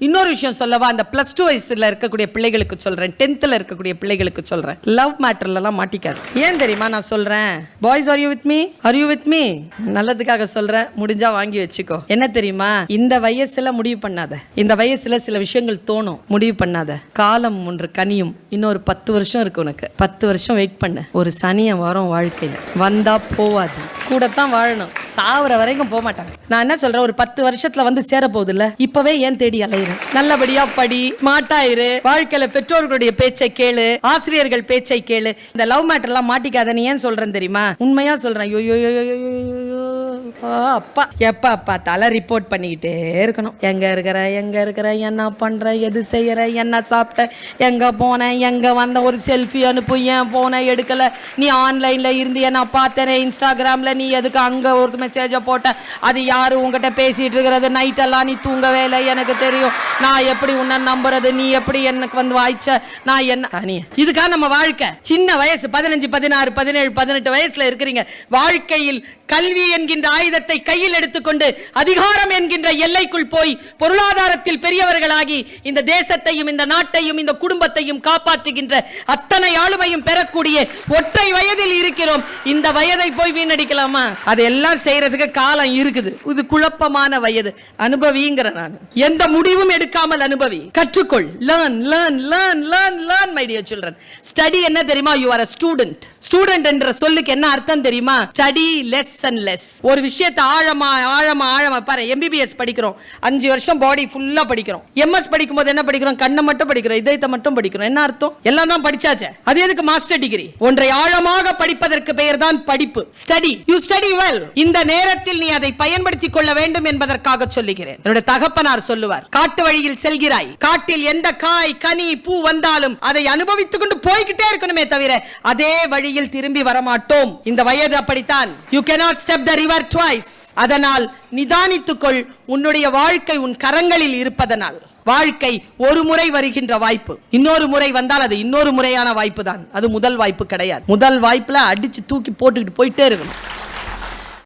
இன்னொரு விஷயம் சொல்லவா, அந்த +2 வயசுல இருக்கக்கூடிய பிள்ளைகளுக்கு சொல்றேன், 10th இருக்கக்கூடிய பிள்ளைகளுக்கு சொல்றேன், லவ் மேட்டர்லாம் மாட்டிக்காது. ஏன் தெரியுமா நான் சொல்றேன்? Boys are you with me? Are you with me? நல்லதுக்காக சொல்றேன், முடிஞ்சா வாங்கி வச்சுக்கோ. என்ன தெரியுமா, இந்த வயசுல முடிவு பண்ணாத. இந்த வயசுல சில விஷயங்கள் தோணும், முடிவு பண்ணாத. காலம் ஒன்று கனியும், இன்னொரு 10 வருஷம் இருக்கு உனக்கு. 10 வருஷம் வெயிட் பண்ணு. ஒரு சனியம் வரும் வாழ்க்கையில, வந்தா போவாது, கூடத்தான் வாழணும், சாவர வரைக்கும் போக மாட்டாங்க. நான் என்ன சொல்றேன், ஒரு 10 வருஷத்துல வந்து சேர போகுது இல்ல, இப்பவே ஏன் தேடி அலையிற? நல்லபடியா படி, மாட்டாயிரு, வாழ்க்கையில பெற்றோர்களுடைய பேச்சை கேளு, ஆசிரியர்கள் பேச்சை கேளு. இந்த லவ் மேட்டர் எல்லாம் மாட்டிக்காத. நீ ஏன் சொல்றேன் தெரியுமா? உண்மையா சொல்றேன். அப்பா எப்ப பார்த்தாலும் ரிப்போர்ட் பண்ணிக்கிட்டே இருக்கணும். எங்க இருக்கிற, என்ன பண்ற, எது செய்யற, என்ன சாப்பிட்ட, எங்க போன, எங்க வந்த, ஒரு செல்ஃபி அனுப்பு, ஏன் போன எடுக்கல, நீ ஆன்லைன்ல இருந்து நான் பார்த்தேன், இன்ஸ்டாகிராம்ல நீ எதுக்கு அங்க ஒரு மெசேஜ போட்ட, அது யாரு உங்ககிட்ட பேசிட்டு இருக்கிறது, நைட் எல்லாம் நீ தூங்கவே இல்லை, எனக்கு தெரியும், நான் எப்படி உன்னை நம்புறது, நீ எப்படி எனக்கு வந்து வாய்ச்ச, நான் என்ன தனியா. இதுக்காக நம்ம வாழ்க்கை சின்ன வயசு 15, 16, 17, 18 வயசுல இருக்கிறீங்க. வாழ்க்கையில் கல்வி என்கின்ற ஆயுதத்தை கையில் எடுத்துக்கொண்டு அதிகாரம் என்கின்ற எல்லைக்குள் போய் பொருளாதாரத்தில் பெரியவர்களாகி இந்த தேசத்தையும் இந்த நாட்டையும் இந்த குடும்பத்தையும் காப்பாற்றுகின்ற அத்தனை ஆளுமையும் பெறக்கூடிய ஒற்றை வயதில் இருக்கிறோம். இந்த வயதை போய் வீணடிக்கலாமா? அதெல்லாம் செய்யறதுக்கு காலம் இருக்குது. இது குழப்பமான வயது. அனுபவிங்கிற நான் எந்த முடிவும் எடுக்காமல் அனுபவி, கற்றுக்கொள். Learn learn learn learn learn my dear children. Study என்ன தெரியுமா? You are a student. Student என்ற சொல்லுக்கு என்ன அர்த்தம் தெரியுமா? Study less and less. ஒரு விஷயத்தை ஆழமா ஆழமா ஆழமா பாரு. MBBS படிக்கிறோம், 5 வருஷம் பாடி ஃபுல்லா படிக்கிறோம். MS படிக்கும் போது என்ன படிக்கிறோம்? கண்ணை மட்டும் படிக்கிறோம், இதயத்தை மட்டும் படிக்கிறோம். என்ன அர்த்தம்? எல்லாம் தான் படிச்சாச்சு. அது எதுக்கு மாஸ்டர் டிகிரி? ஒன்றை ஆழமாக படிப்பதற்கு பெயர் தான் படிப்பு. ஸ்டடி. You study well. இந்த நேரத்தில் நீ அதை பயன்படுத்திக் கொள்ள வேண்டும் என்பதற்காக சொல்லுகிறேன். என்னுடைய தகப்பனார் சொல்லுவார், காட்டு வழியில் செல்கிறாய், காட்டில் எந்த காய் கனி பூ வந்தாலும் அதை அனுபவித்துக் கொண்டு போய்கிட்டே இருக்கணுமே தவிர அதே வழியில் திரும்பி வரமாட்டோம். இந்த வயது அப்படித்தான். You cannot step the river twice. அதனால் நிதானித்துக்கொள். உன்னுடைய வாழ்க்கை உன் கரங்களில் இருப்பதனால் வாழ்க்கை ஒரு முறை வருகின்ற வாய்ப்பு, இன்னொரு முறை வந்தால் அது இன்னொரு முறையான வாய்ப்பு தான். அது முதல் வாய்ப்பு கிடையாது. முதல் வாய்ப்புல அடிச்சு தூக்கி போட்டுக்கிட்டு போயிட்டே இருக்கணும்.